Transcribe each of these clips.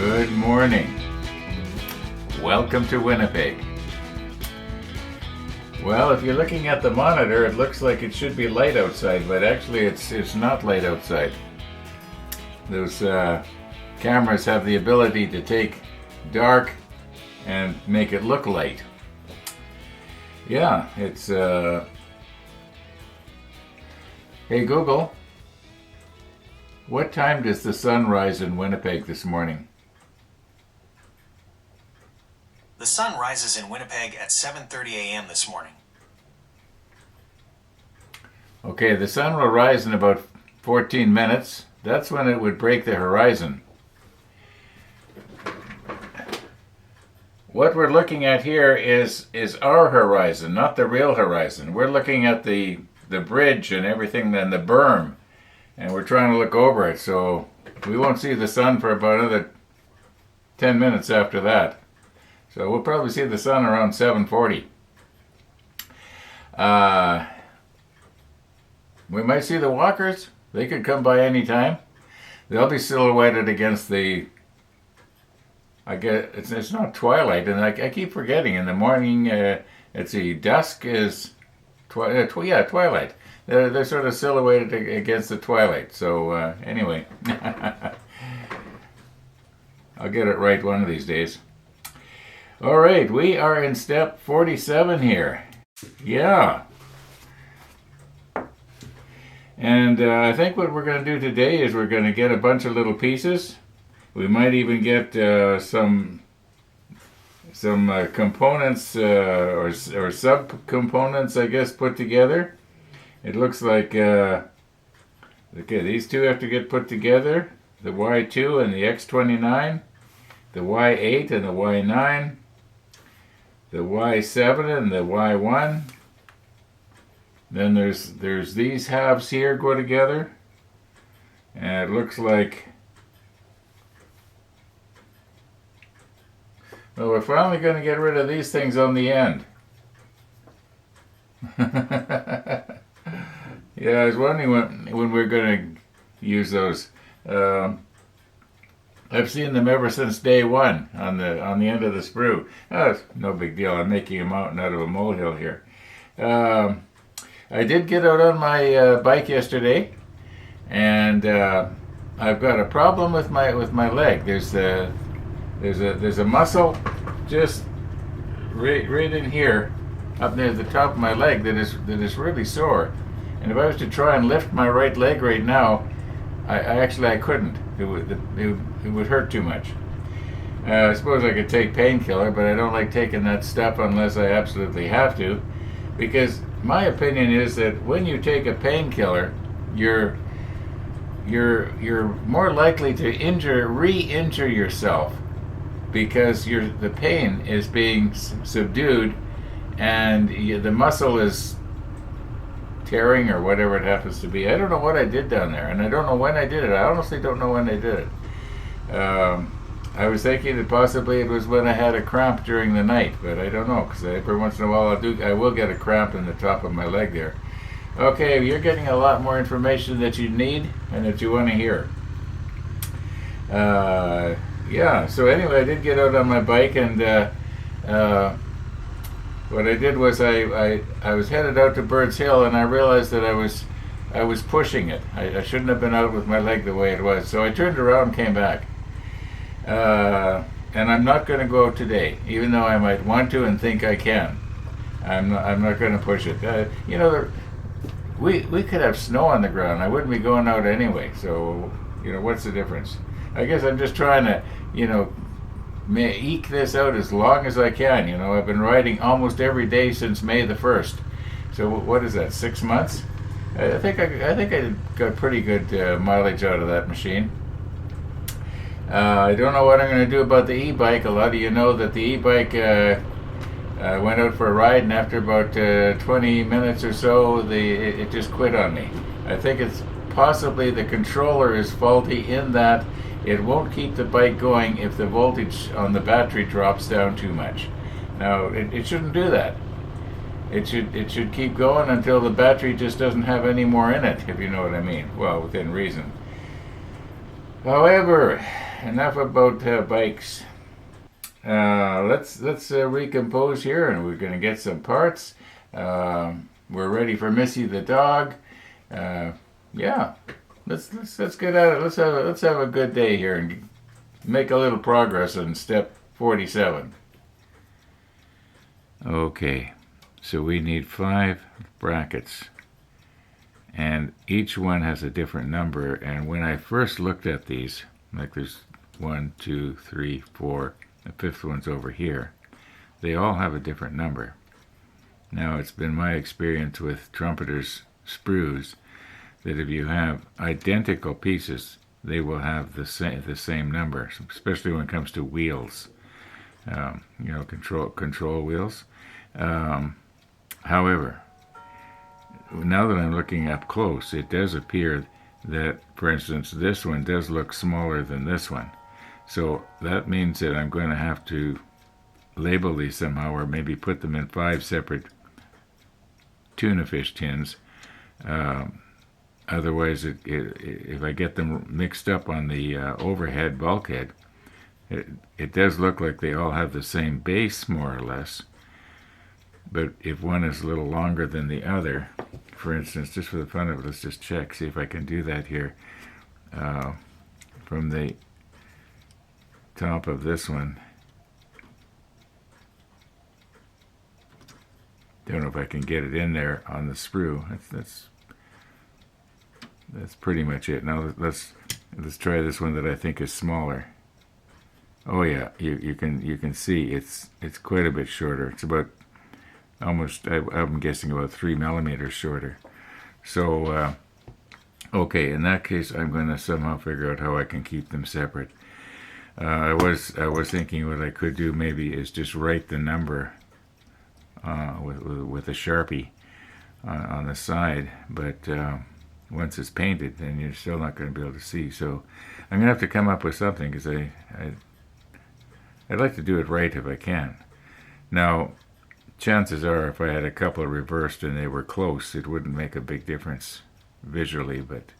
Good morning. Welcome to Winnipeg. Well, if you're looking at the monitor, it looks like it should be light outside, but actually it's not light outside. Those cameras have the ability to take dark and make it look light. Yeah, it's Hey Google, what time does the sun rise in Winnipeg this morning? The sun rises in Winnipeg at 7:30 a.m. this morning. Okay, the sun will rise in about 14 minutes. That's when it would break the horizon. What we're looking at here is our horizon, not the real horizon. We're looking at the bridge and everything, and the berm, and we're trying to look over it, so we won't see the sun for about another 10 minutes after that. So we'll probably see the sun around 7:40. We might see the walkers. They could come by any time. They'll be silhouetted against the, I guess it's not twilight, and I keep forgetting. In the morning, it's the dusk is twilight. They're sort of silhouetted against the twilight. So anyway, I'll get it right one of these days. All right, we are in step 47 here. Yeah. And I think what we're going to do today is we're going to get a bunch of little pieces. We might even get some components or sub-components, I guess, put together. It looks like, okay, these two have to get put together. The Y2 and the X29. The Y8 and the Y9. The Y7 and the Y1. Then there's these halves here go together. And it looks like, well, we're finally going to get rid of these things on the end. Yeah, I was wondering when we're going to use those. I've seen them ever since day one on the end of the sprue. Oh, it's no big deal. I'm making a mountain out of a molehill here. I did get out on my bike yesterday, and I've got a problem with my leg. There's a muscle just right in here, up near the top of my leg, that is really sore. And if I was to try and lift my right leg right now, I couldn't. It would hurt too much. I suppose I could take painkiller, but I don't like taking that stuff unless I absolutely have to, because my opinion is that when you take a painkiller, you're more likely to re-injure yourself, because the pain is being subdued, and the muscle is tearing or whatever it happens to be. I don't know what I did down there, and I don't know when I did it. I honestly don't know when I did it. I was thinking that possibly it was when I had a cramp during the night, but I don't know, because every once in a while I will get a cramp in the top of my leg there. Okay, you're getting a lot more information that you need and that you want to hear. Yeah, so anyway, I did get out on my bike, and what I did was I was headed out to Bird's Hill, and I realized that I was pushing it. I shouldn't have been out with my leg the way it was, so I turned around and came back. And I'm not going to go out today, even though I might want to and think I can. I'm not going to push it. We could have snow on the ground. I wouldn't be going out anyway. So what's the difference? I guess I'm just trying to eke this out as long as I can. I've been riding almost every day since May the 1st. So what is that? 6 months? I think I got pretty good mileage out of that machine. I don't know what I'm going to do about the e-bike. A lot of you know that the e-bike went out for a ride, and after about 20 minutes or so, it just quit on me. I think it's possibly the controller is faulty in that it won't keep the bike going if the voltage on the battery drops down too much. Now, it shouldn't do that. It should keep going until the battery just doesn't have any more in it, if you know what I mean. Well, within reason. However, enough about bikes. Let's recompose here, and we're gonna get some parts. We're ready for Missy the dog. Yeah, let's get at it. Let's have a good day here and make a little progress on step 47. Okay, so we need 5 brackets, and each one has a different number. And when I first looked at these, like there's 1, 2, 3, 4, the 5th one's over here, they all have a different number. Now, it's been my experience with trumpeters' sprues that if you have identical pieces, they will have the same number, especially when it comes to wheels, control wheels. However, now that I'm looking up close, it does appear that, for instance, this one does look smaller than this one. So that means that I'm going to have to label these somehow, or maybe put them in 5 separate tuna fish tins. Otherwise, if I get them mixed up on the overhead bulkhead, it does look like they all have the same base, more or less. But if one is a little longer than the other, for instance, just for the fun of it, let's just check, see if I can do that here. From the top of this one, don't know if I can get it in there on the sprue. That's pretty much it. Now let's try this one that I think is smaller. Oh yeah, you can see it's quite a bit shorter. It's about almost, I'm guessing, about 3 millimeters shorter. So okay, in that case, I'm going to somehow figure out how I can keep them separate. I was thinking what I could do maybe is just write the number with a Sharpie on the side, but once it's painted, then you're still not going to be able to see. So I'm going to have to come up with something, because I'd like to do it right if I can. Now, chances are if I had a couple reversed and they were close, it wouldn't make a big difference visually, but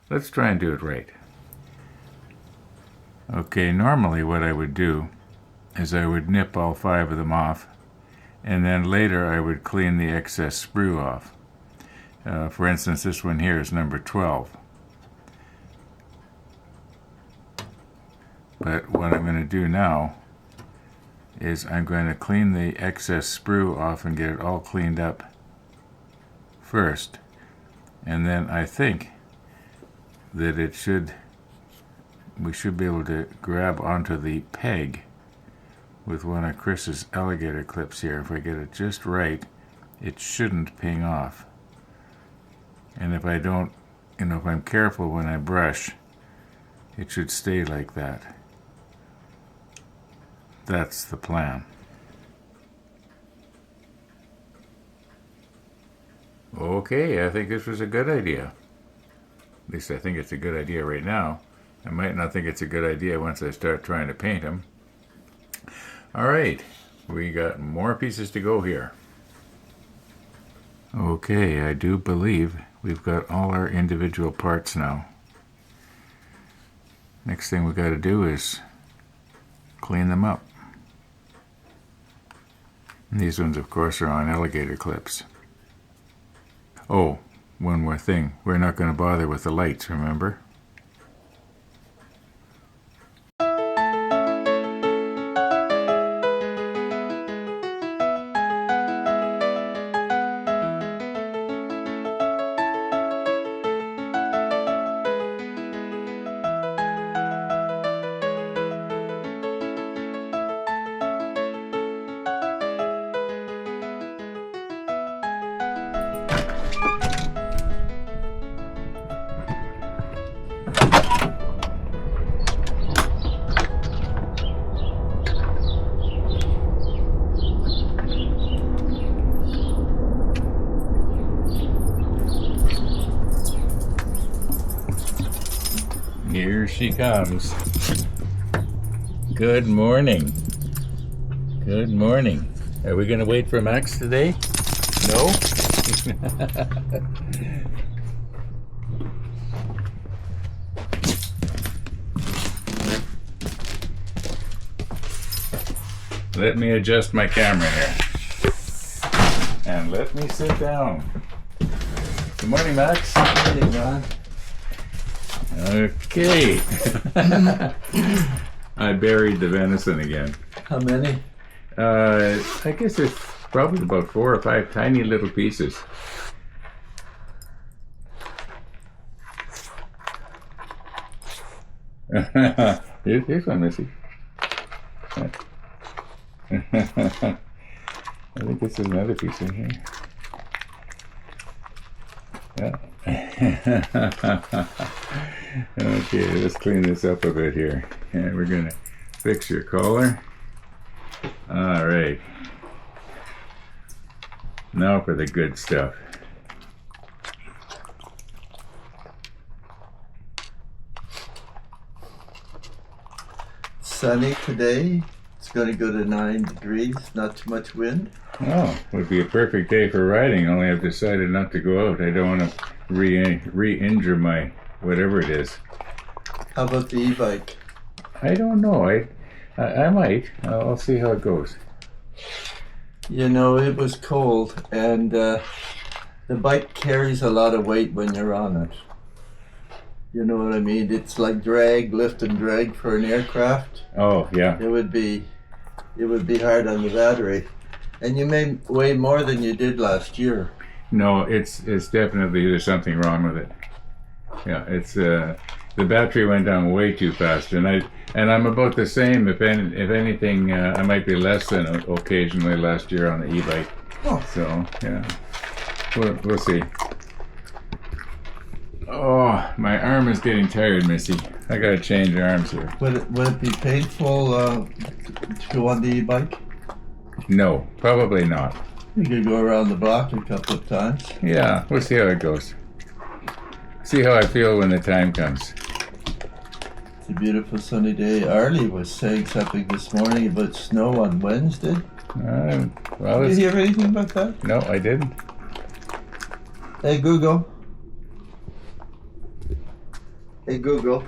let's try and do it right. Okay, normally what I would do is I would nip all 5 of them off, and then later I would clean the excess sprue off. For instance, this one here is number 12. But what I'm going to do now is I'm going to clean the excess sprue off and get it all cleaned up first. And then I think that we should be able to grab onto the peg with one of Chris's alligator clips here. If I get it just right, it shouldn't ping off. And if I don't, if I'm careful when I brush, it should stay like that. That's the plan. Okay, I think this was a good idea. At least I think it's a good idea right now. I might not think it's a good idea once I start trying to paint them. All right, we got more pieces to go here. Okay, I do believe we've got all our individual parts now. Next thing we got to do is clean them up. And these ones, of course, are on alligator clips. Oh, one more thing. We're not going to bother with the lights, remember? Here she comes. Good morning. Good morning. Are we going to wait for Max today? No? let me adjust my camera here. And let me sit down. Good morning, Max. Hey, Ron. Okay. I buried the venison again. How many? I guess it's probably about 4 or 5 tiny little pieces. Here's one, Missy. I think this is another piece in here. Yeah. Okay, let's clean this up a bit here. And we're gonna fix your collar. All right. Now for the good stuff. Sunny today. It's going to go to 9 degrees. Not too much wind. Oh, would be a perfect day for riding. Only I've decided not to go out. I don't want to re-injure my whatever it is. How about the e-bike? I don't know. I might. I'll see how it goes. You know, it was cold, and the bike carries a lot of weight when you're on it. You know what I mean? It's like drag, lift and drag for an aircraft. Oh, yeah. It would be hard on the battery. And you may weigh more than you did last year. No, it's definitely there's something wrong with it. Yeah, it's the battery went down way too fast, and I'm about the same. If anything, I might be less than occasionally last year on the e-bike. Oh. So yeah, we'll see. Oh, my arm is getting tired, Missy. I gotta change arms here. Would it be painful to go on the e-bike? No, probably not. You could go around the block a couple of times. Yeah, we'll see how it goes. See how I feel when the time comes. It's a beautiful sunny day. Arlie was saying something this morning about snow on Wednesday. Well, Did you hear anything about that? No, I didn't. Hey Google. Hey Google.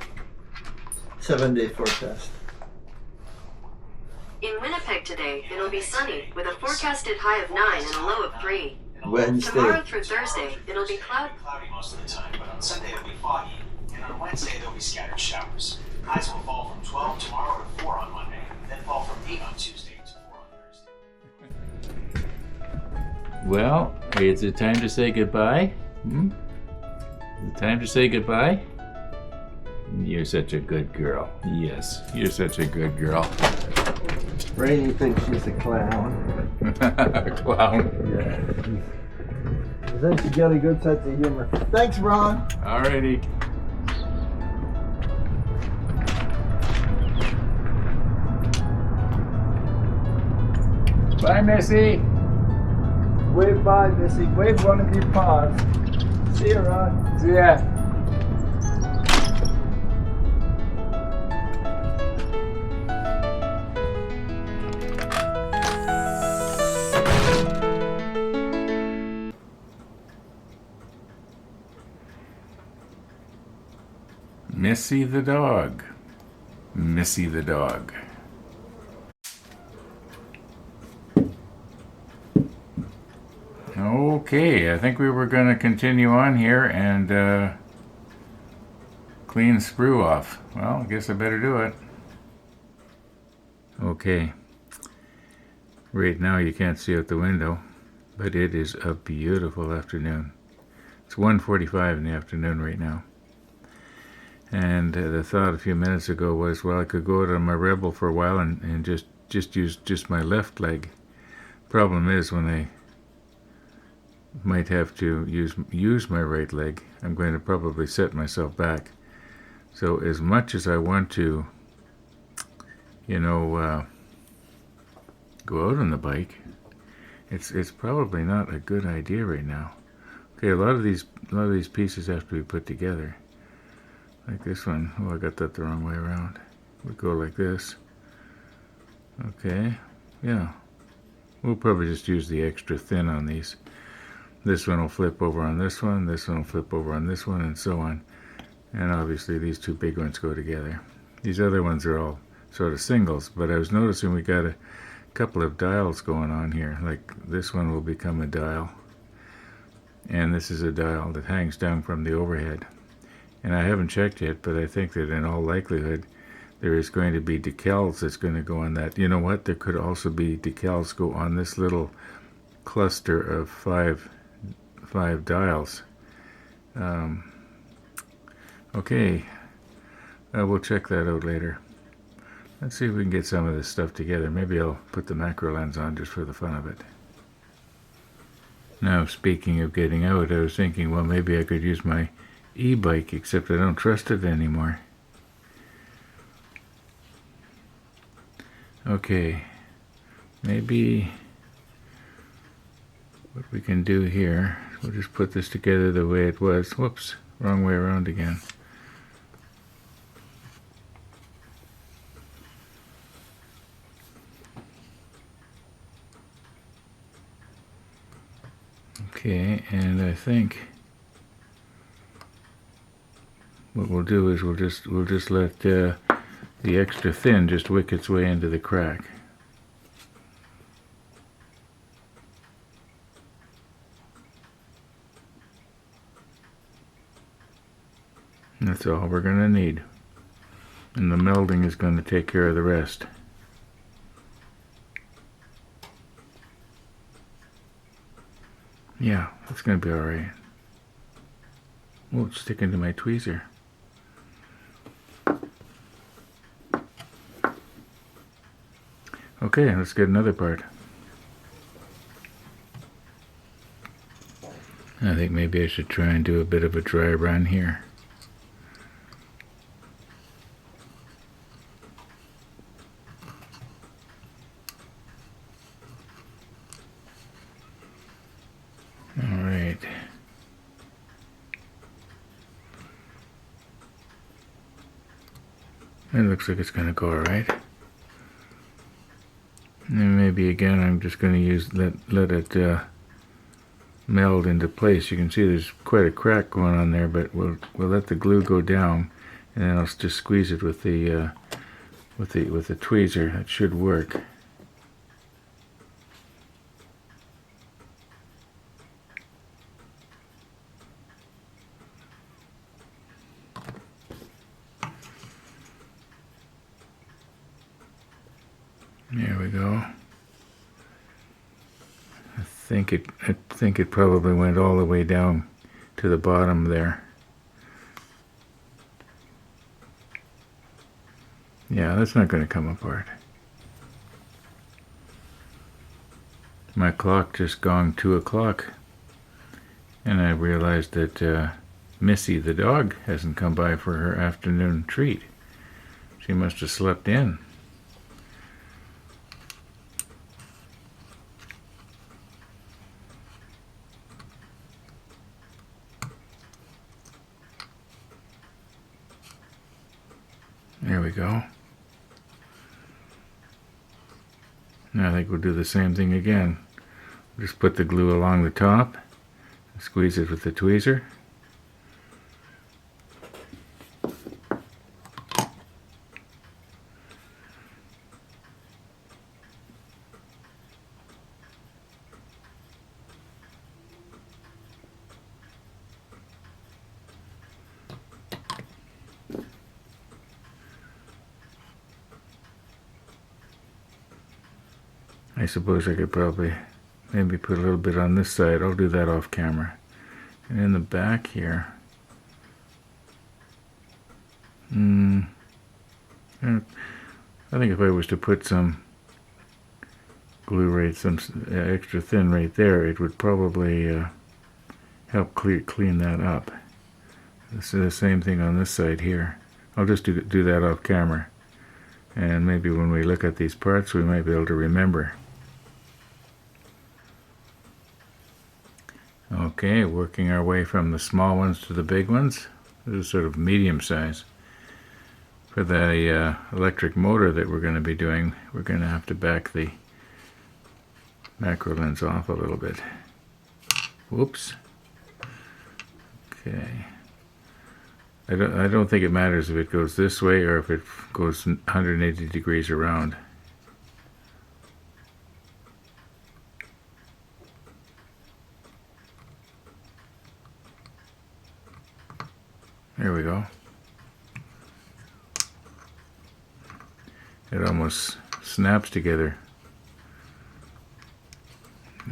7-day forecast. In Winnipeg today, it'll be sunny with a forecasted high of 9 and a low of 3. Wednesday. Tomorrow through Thursday, it'll be cloudy. Cloudy most of the time, but on Sunday it'll be foggy, and on Wednesday there'll be scattered showers. Highs will fall from 12 tomorrow to 4 on Monday, then fall from 8 on Tuesday to 4 on Thursday. Well, is it time to say goodbye? Is it time to say goodbye? You're such a good girl. Yes, you're such a good girl. Rainey thinks she's a clown. Clown. Yeah. I think she got a good sense of humor. Thanks, Ron. Alrighty. Bye, Missy. Wave bye, Missy. Wave one of your paws. See you, Ron. See ya. Missy the dog. Missy the dog. Okay, I think we were going to continue on here and clean the sprue off. Well, I guess I better do it. Okay. Right now you can't see out the window, but it is a beautiful afternoon. It's 1:45 in the afternoon right now. And the thought a few minutes ago was, well, I could go out on my Rebel for a while and just use just my left leg. Problem is, when I might have to use my right leg, I'm going to probably set myself back. So as much as I want to, go out on the bike, it's probably not a good idea right now. Okay, a lot of these pieces have to be put together. Like this one. Oh, I got that the wrong way around. We go like this. Okay, yeah. We'll probably just use the extra thin on these. This one will flip over on this one will flip over on this one, and so on. And obviously these two big ones go together. These other ones are all sort of singles, but I was noticing we gotta couple of dials going on here. Like this one will become a dial, and this is a dial that hangs down from the overhead. And I haven't checked yet, but I think that in all likelihood there is going to be decals that's going to go on that. You know what? There could also be decals go on this little cluster of five dials. Okay, we'll check that out later. Let's see if we can get some of this stuff together. Maybe I'll put the macro lens on just for the fun of it. Now, speaking of getting out, I was thinking, well, maybe I could use my e-bike, except I don't trust it anymore. Okay, maybe what we can do here, we'll just put this together the way it was. Whoops, wrong way around again. Okay, and I think what we'll do is we'll just let the extra thin just wick its way into the crack. That's all we're going to need. And the melding is going to take care of the rest. Yeah, that's going to be alright. Oh, it's sticking to my tweezer. Okay, let's get another part. I think maybe I should try and do a bit of a dry run here. Alright. It looks like it's going to go alright. And maybe again I'm just going to let it meld into place. You can see there's quite a crack going on there, but we'll let the glue go down, and then I'll just squeeze it with the tweezer. That should work. There we go. I think it probably went all the way down to the bottom there. Yeah, that's not going to come apart. My clock just gonged 2 o'clock, and I realized that Missy the dog hasn't come by for her afternoon treat. She must have slept in. There we go. Now I think we'll do the same thing again. Just put the glue along the top, squeeze it with the tweezer. I suppose I could probably maybe put a little bit on this side. I'll do that off camera. And in the back here, I think if I was to put some glue some extra thin right there, it would probably help clean that up. This is the same thing on this side here. I'll just do that off camera. And maybe when we look at these parts, we might be able to remember. Okay, working our way from the small ones to the big ones. This is sort of medium size. For the electric motor that we're going to be doing, we're going to have to back the macro lens off a little bit. Whoops. Okay. I don't think it matters if it goes this way or if it goes 180 degrees around. There we go. It almost snaps together.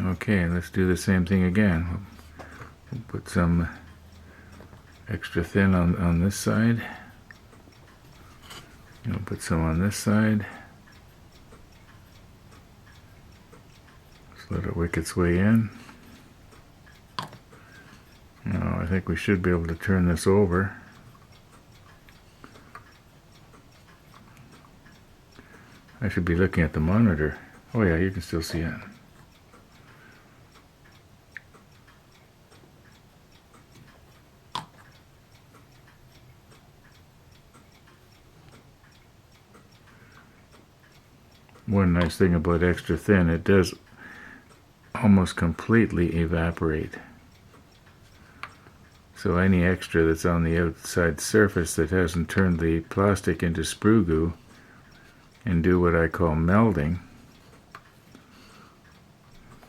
Okay, let's do the same thing again. We'll put some extra thin on this side. We'll put some on this side. Just let it wick its way in. Now I think we should be able to turn this over. I should be looking at the monitor. Oh yeah, you can still see it. One nice thing about extra thin, it does almost completely evaporate. So any extra that's on the outside surface that hasn't turned the plastic into sprue goo and do what I call melding.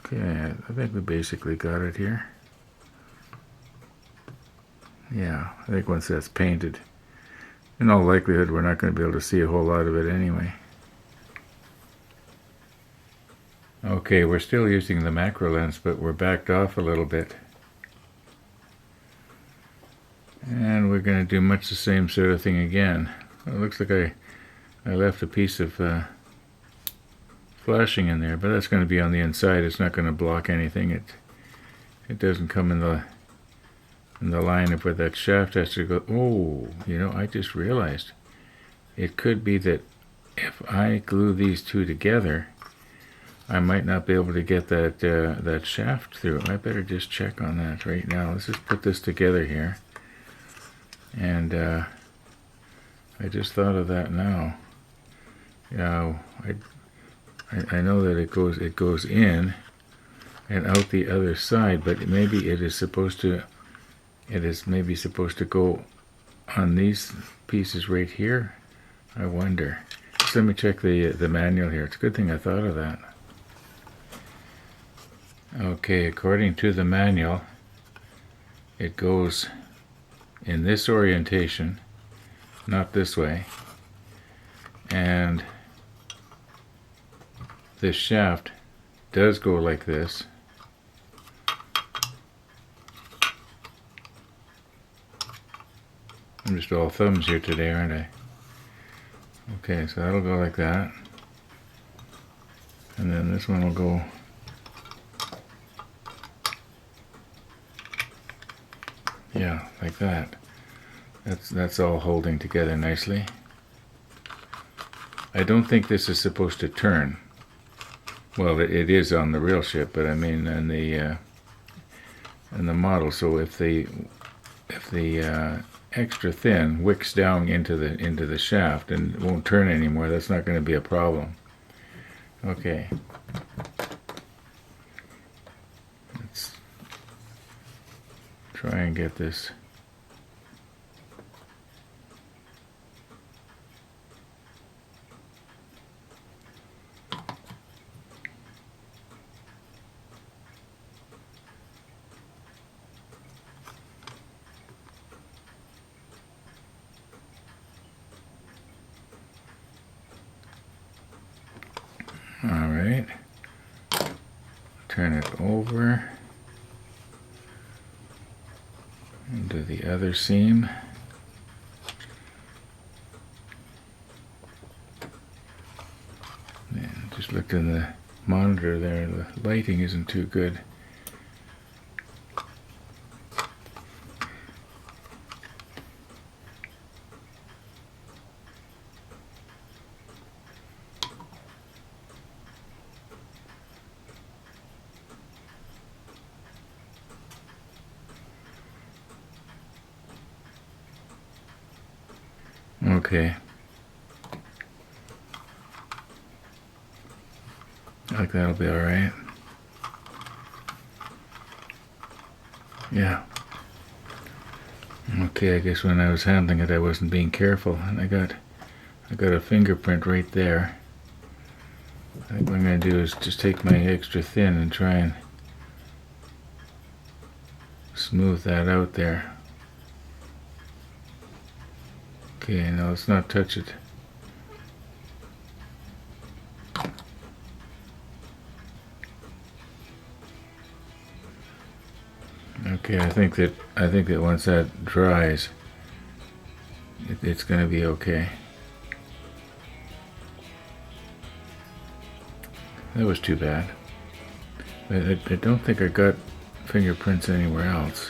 Okay, I think we basically got it here. Yeah, I think once that's painted, in all likelihood we're not going to be able to see a whole lot of it anyway. Okay, we're still using the macro lens, but we're backed off a little bit. And we're going to do much the same sort of thing again. It looks like I left a piece of flashing in there, but that's going to be on the inside. It's not going to block anything. It doesn't come in the line of where that shaft has to go. Oh, you know, I just realized it could be that if I glue these two together, I might not be able to get that shaft through. I better just check on that right now. Let's just put this together here. And I just thought of that now. Yeah, I know that it goes in and out the other side, but maybe it is supposed to go on these pieces right here. I wonder. Just let me check the manual here. It's a good thing I thought of that. Okay, according to the manual, it goes in this orientation, not this way, and this shaft does go like this. I'm just all thumbs here today, aren't I? Okay, so that'll go like that, and then this one will go like that. That's all holding together nicely. I don't think this is supposed to turn. Well, it is on the real ship, but I mean in the model. So if the extra thin wicks down into the shaft and won't turn anymore, that's not going to be a problem. Okay. Let's try and get this. All right, turn it over into the other seam. And just looked in the monitor there, the lighting isn't too good. Okay. I think that'll be all right. Yeah. Okay, I guess when I was handling it, I wasn't being careful, and I got a fingerprint right there. I think what I'm going to do is just take my extra thin and try and smooth that out there. Okay, now let's not touch it. Okay, I think that once that dries, it's going to be okay. That was too bad. I don't think I got fingerprints anywhere else.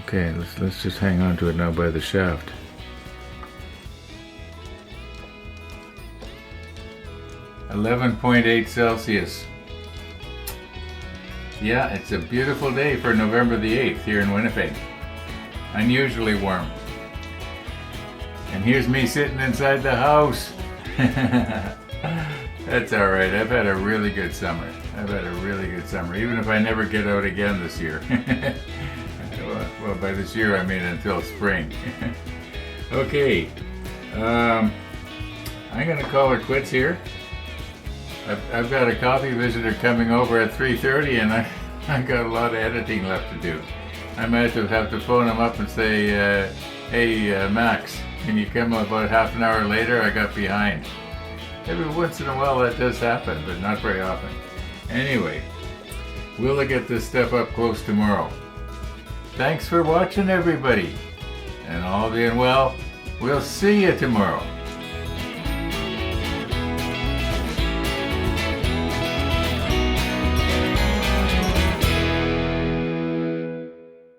Okay, let's just hang on to it now by the shaft. (11.8 Celsius). Yeah, it's a beautiful day for November the 8th here in Winnipeg. Unusually warm. And here's me sitting inside the house. That's alright, I've had a really good summer. Even if I never get out again this year. Well, by this year I mean until spring. Okay, I'm gonna call it quits here. I've got a coffee visitor coming over at 3:30 and I got a lot of editing left to do. I might have to phone him up and say, hey Max, can you come about half an hour later? I got behind. Every once in a while that does happen, but not very often. Anyway, we'll get this stuff up close tomorrow. Thanks for watching, everybody. And all being well, we'll see you tomorrow.